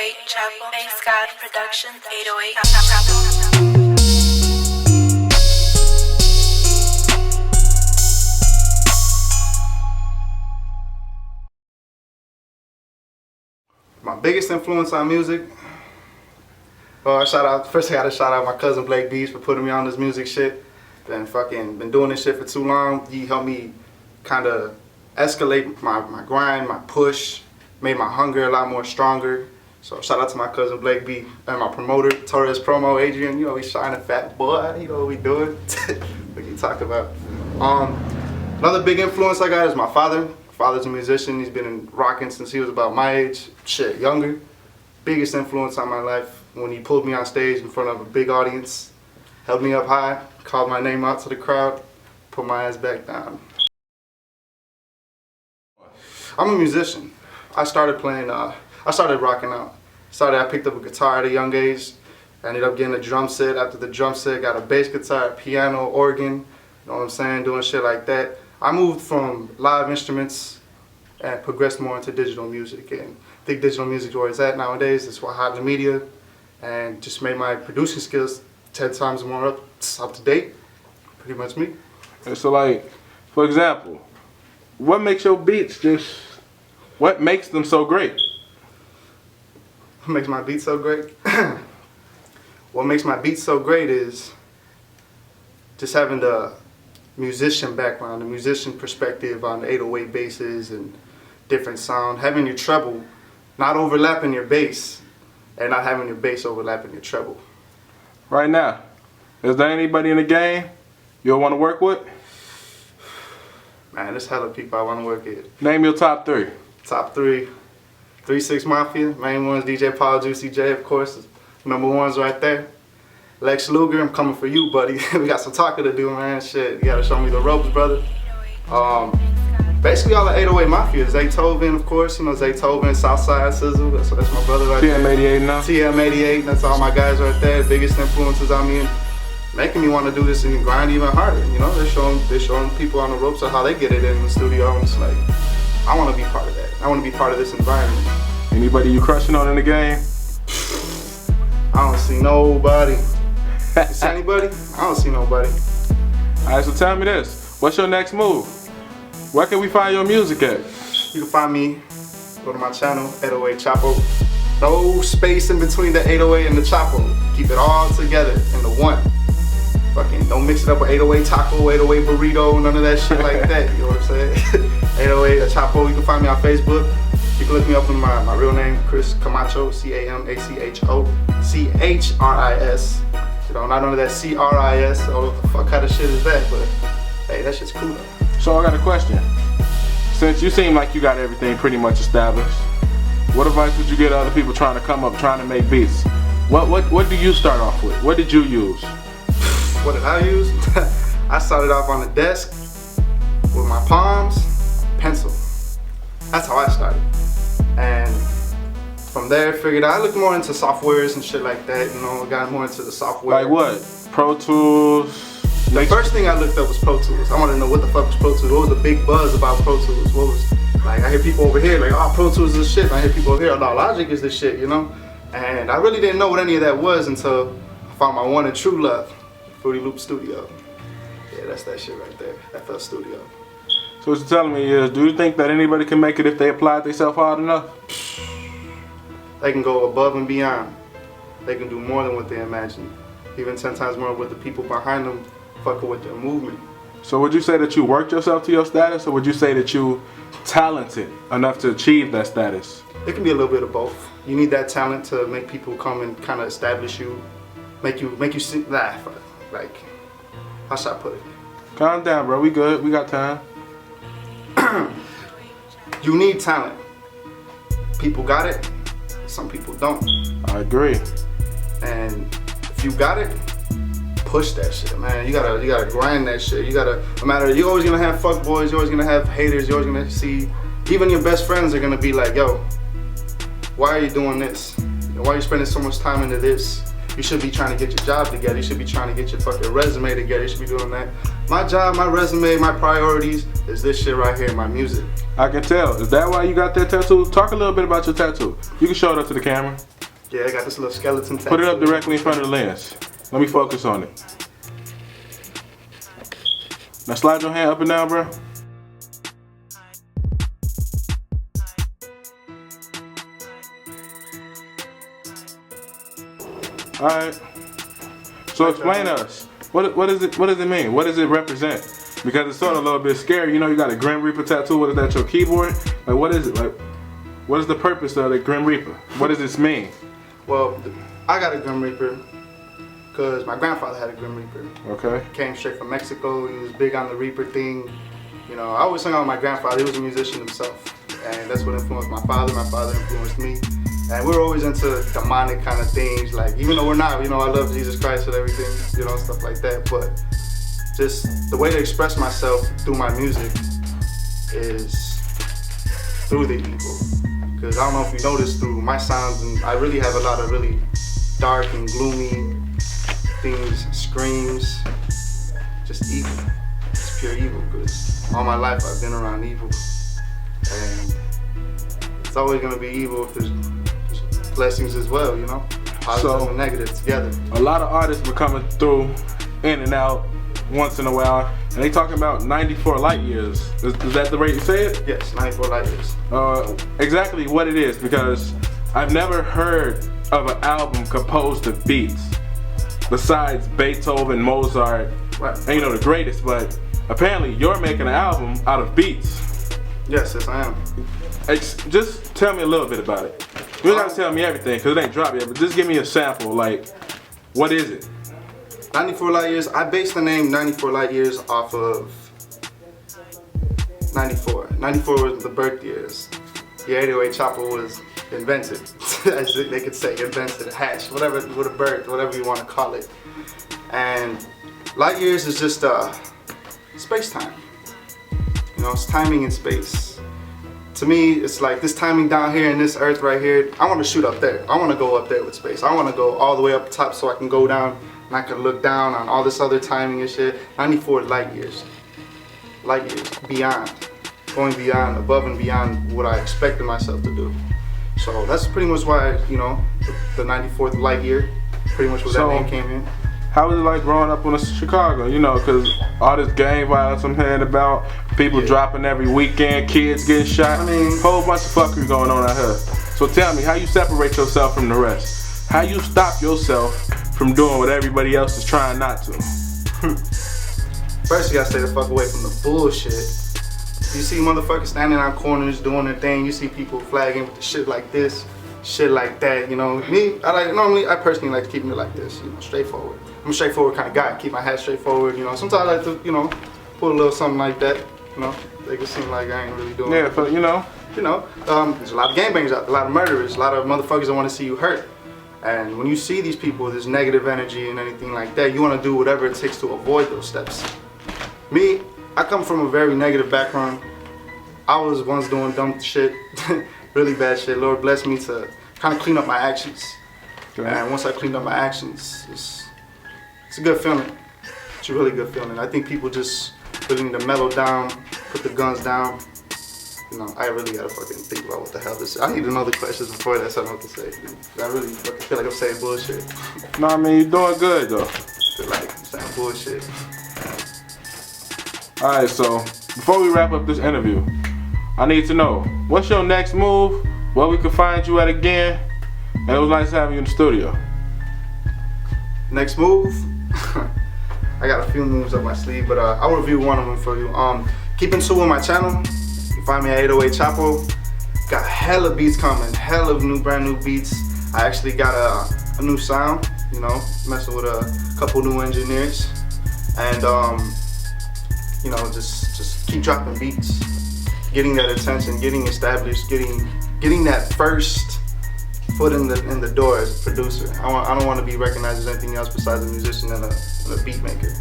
808Chapo, Bass God Productions, 808Chapo. My biggest influence on music, first I gotta shout out my cousin Blake BZ for putting me on this music shit. Been doing this shit for too long. He helped me kind of escalate my grind, my push, made my hunger a lot more stronger. So shout out to my cousin Blake BZ and my promoter, Torres Promo, Adrian. You know, we shining fat boy, you know what we doing. What you talk about? Another big influence I got is my father. Father's a musician. He's been rocking since he was about my age, shit, younger. Biggest influence on my life when he pulled me on stage in front of a big audience, held me up high, called my name out to the crowd, put my ass back down. I'm a musician. I started playing, I started rocking out. I picked up a guitar at a young age. I ended up getting a drum set. After the drum set, got a bass guitar, piano, organ, you know what I'm saying, doing shit like that. I moved from live instruments and progressed more into digital music, and I think digital music is where it's at nowadays. It's what hot in the media, and just made my producing skills 10 times more up to date. Pretty much me. And so, like, for example, what makes your beats what makes them so great? What makes my beats so great? What makes my beats so great is just having the musician background, the musician perspective on the 808 basses and different sound, having your treble not overlapping your bass and not having your bass overlapping your treble. Right now, is there anybody in the game you'll want to work with? Man, there's hella people I want to work with. Name your top three. Top three. 3-6 Mafia, main ones, DJ Paul, Juicy J, of course, number ones right there. Lex Luger, I'm coming for you, buddy. We got some talking to do, man. Shit, you gotta show me the ropes, brother. Basically all the 808 Mafia. Zaytoven, of course, you know, Zaytoven, Southside Sizzle, that's my brother right there. TM88 now. TM88, that's all my guys right there. Biggest influences on me and making me want to do this and grind even harder. You know, they're showing people on the ropes of how they get it in the studio, and it's like, I want to be part of that. I want to be part of this environment. Anybody you crushing on in the game? I don't see nobody. You see anybody? I don't see nobody. Alright, so tell me this. What's your next move? Where can we find your music at? You can find me, go to my channel, 808Chapo. No space in between the 808 and the Chapo. Keep it all together in the one. Fucking don't mix it up with 808 taco, 808 burrito, none of that shit like that. You know what I'm saying? 808Chapo. You can find me on Facebook. You can look me up in my real name, Chris Camacho, Camacho, Chris. You know, not only that CRIS, oh, what the fuck kind of shit is that? But hey, that shit's cool though. So I got a question. Since you seem like you got everything pretty much established, what advice would you give to other people trying to make beats? What do you start off with? What did you use? What did I use? I started off on the desk with my palms, pencil. That's how I started. And from there, I looked more into softwares and shit like that, you know, got more into the software. Like what? Pro Tools? The first thing I looked up was Pro Tools. I wanted to know what the fuck was Pro Tools. What was the big buzz about Pro Tools? What was, like, I hear people over here like, oh, Pro Tools is the shit. And I hear people over here, oh, no, Logic is the shit, you know? And I really didn't know what any of that was until I found my one and true love, Fruity Loop Studio. Yeah, that's that shit right there, FL Studio. So what you're telling me is, do you think that anybody can make it if they apply themselves hard enough? They can go above and beyond. They can do more than what they imagine. Even 10 times more with the people behind them fucking with their movement. So would you say that you worked yourself to your status, or would you say that you talented enough to achieve that status? It can be a little bit of both. You need that talent to make people come and kind of establish you, make you see, like, how should I put it? Calm down, bro. We good. We got time. You need talent. People got it. Some people don't. I agree. And if you got it, push that shit, man. You gotta grind that shit. You gotta, no matter, you're always gonna have fuck boys, you're always gonna have haters, you're always gonna see, even your best friends are gonna be like, yo, why are you doing this? Why are you spending so much time into this? You should be trying to get your job together. You should be trying to get your fucking resume together. You should be doing that. My job, my resume, my priorities is this shit right here, my music. I can tell. Is that why you got that tattoo? Talk a little bit about your tattoo. You can show it up to the camera. Yeah, I got this little skeleton tattoo. Put it up directly in front of the lens. Let me focus on it. Now slide your hand up and down, bro. Alright. So explain to us. What does it mean? What does it represent? Because it's sort of a little bit scary. You know, you got a Grim Reaper tattoo. What is that, your keyboard? Like, what is it? Like, what is the purpose of the Grim Reaper? What does this mean? Well, I got a Grim Reaper because my grandfather had a Grim Reaper. Okay. Came straight from Mexico. He was big on the Reaper thing. You know, I always hung out with my grandfather. He was a musician himself. And that's what influenced my father. My father influenced me. And we were always into demonic kind of things. Like, even though we're not, you know, I love Jesus Christ and everything, you know, stuff like that. But just the way to express myself through my music is through the evil. Because I don't know if you noticed through my sounds, and I really have a lot of really dark and gloomy things, screams, just evil. It's pure evil, because all my life I've been around evil. And it's always gonna be evil if there's blessings as well, you know? Positive and negative together. A lot of artists were coming through, in and out, once in a while, and they talking about 94 light years. Is that the way you say it? Yes, 94 light years. Exactly what it is, because I've never heard of an album composed of beats, besides Beethoven, Mozart, Right. and you know, the greatest, but apparently you're making an album out of beats. Yes, I am. Just tell me a little bit about it. You don't gotta tell me everything, because it ain't dropped yet, but just give me a sample, like, what is it? 94 light years, I based the name 94 light years off of 94. 94 was the birth years. The 808Chapo was invented, as they could say, invented, hatched, whatever, with a birth, whatever you want to call it. And light years is just space-time. You know, it's timing in space. To me, it's like this timing down here in this earth right here, I want to shoot up there. I want to go up there with space. I want to go all the way up top so I can go down and I can look down on all this other timing and shit. 94 light years. Light years, beyond. Going beyond, above and beyond what I expected myself to do. So that's pretty much why, you know, the 94th light year, pretty much where that name came in. How was it like growing up in Chicago? You know, because all this gang violence I'm hearing about, people dropping every weekend, kids getting shot. I mean, whole bunch of fuckery going on out here. So tell me, how you separate yourself from the rest? How you stop yourself from doing what everybody else is trying not to? First, you gotta stay the fuck away from the bullshit. You see motherfuckers standing on corners doing their thing. You see people flagging with the shit like this, shit like that. You know, me, I personally like keeping it like this. You know, straightforward. I'm a straightforward kind of guy. Keep my hat straightforward. You know, sometimes I like to, you know, put a little something like that. You know, make it seem like I ain't really doing. Yeah, but you know. You know, there's a lot of gangbangers out there, a lot of murderers, a lot of motherfuckers that want to see you hurt. And when you see these people, this negative energy and anything like that, you want to do whatever it takes to avoid those steps. Me, I come from a very negative background. I was once doing dumb shit, really bad shit. Lord blessed me to kind of clean up my actions. Okay. And once I cleaned up my actions, it's a good feeling. It's a really good feeling. I think people just really need to mellow down, put the guns down. You know, I really gotta fucking think about what the hell this is. I need to know the questions before that's something to say. I really feel like I'm saying bullshit. No, I mean, you're doing good though. I feel like I'm saying bullshit. Alright, so before we wrap up this interview, I need to know, what's your next move, where we can find you at again, and it was nice having you in the studio. Next move? I got a few moves up my sleeve, but I'll review one of them for you. Keep in tune with my channel. You can find me at 808Chapo. Got hella beats coming, hella brand new beats. I actually got a new sound, you know, messing with a couple new engineers. And you know, just keep dropping beats. Getting that attention, getting established, getting that first foot in the door as a producer. I don't want to be recognized as anything else besides a musician and a beat maker.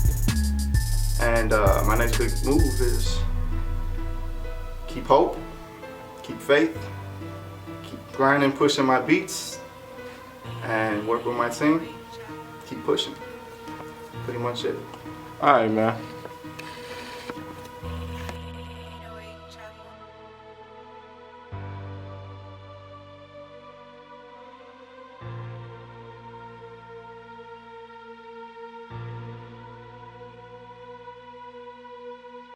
And my next big move is keep hope, keep faith, keep grinding, pushing my beats, and work with my team. Keep pushing. Pretty much it. Alright, man.